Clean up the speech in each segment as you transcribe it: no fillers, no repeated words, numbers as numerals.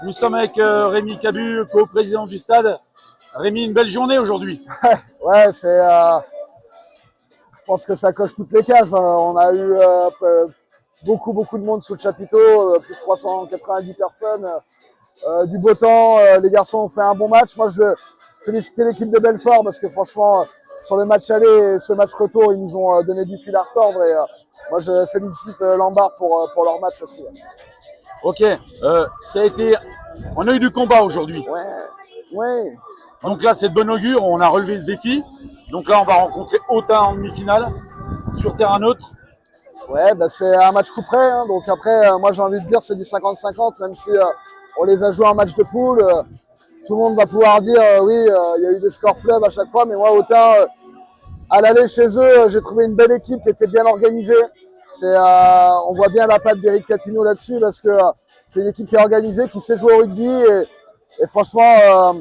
Nous sommes avec Rémi Cabu, co-président du stade. Rémi, une belle journée aujourd'hui. Ouais, je pense que ça coche toutes les cases. On a eu beaucoup de monde sous le chapiteau, plus de 390 personnes, du beau temps. Les garçons ont fait un bon match. Moi, je veux féliciter l'équipe de Belfort parce que franchement, sur le match aller et ce match retour, ils nous ont donné du fil à retordre. Et moi, je félicite Lambard pour leur match aussi. Ok, on a eu du combat aujourd'hui. Ouais. Donc là, c'est de bon augure. On a relevé ce défi. Donc là, on va rencontrer Autun en demi-finale sur terrain neutre. Ouais, bah c'est un match coup près. Hein, donc après, moi, j'ai envie de dire c'est du 50-50, même si on les a joués en match de poule. Tout le monde va pouvoir dire oui, il y a eu des scores fleuves à chaque fois, mais moi, Autun, à l'aller chez eux, j'ai trouvé une belle équipe qui était bien organisée. On voit bien la patte d'Eric Catino là-dessus parce que c'est une équipe qui est organisée, qui sait jouer au rugby et franchement,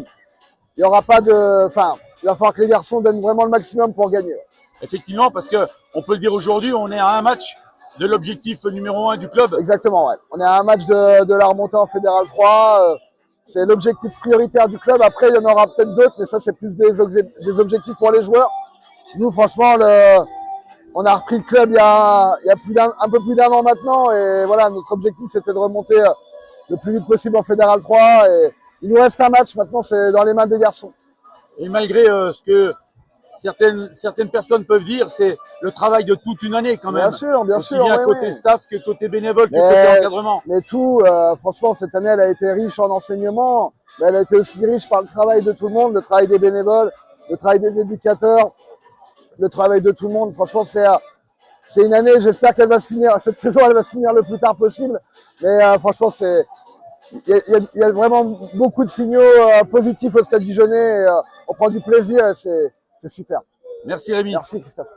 il y aura pas de, enfin, il va falloir que les garçons donnent vraiment le maximum pour gagner. Effectivement, parce que on peut le dire aujourd'hui, on est à un match de l'objectif numéro 1 du club. Exactement, ouais. On est à un match de la remontée en Fédéral 3. C'est l'objectif prioritaire du club. Après, il y en aura peut-être d'autres, mais ça, c'est plus des objectifs pour les joueurs. Nous, franchement, on a repris le club il y a un peu plus d'un an maintenant. Et voilà, notre objectif, c'était de remonter le plus vite possible en Fédéral 3. Et il nous reste un match. Maintenant, c'est dans les mains des garçons. Et malgré ce que certaines personnes peuvent dire, c'est le travail de toute une année quand même. Bien sûr. Aussi bien oui, côté oui. staff que côté bénévole, que côté encadrement. Mais tout, franchement, cette année, elle a été riche en enseignement, mais elle a été aussi riche par le travail de tout le monde, le travail des bénévoles, le travail des éducateurs, le travail de tout le monde. Franchement, c'est une année, j'espère qu'elle va se finir, cette saison, elle va se finir le plus tard possible. Mais franchement, il y a vraiment beaucoup de signaux positifs au Stade Dijonnais. On prend du plaisir et c'est super. Merci Rémi. Merci Christophe.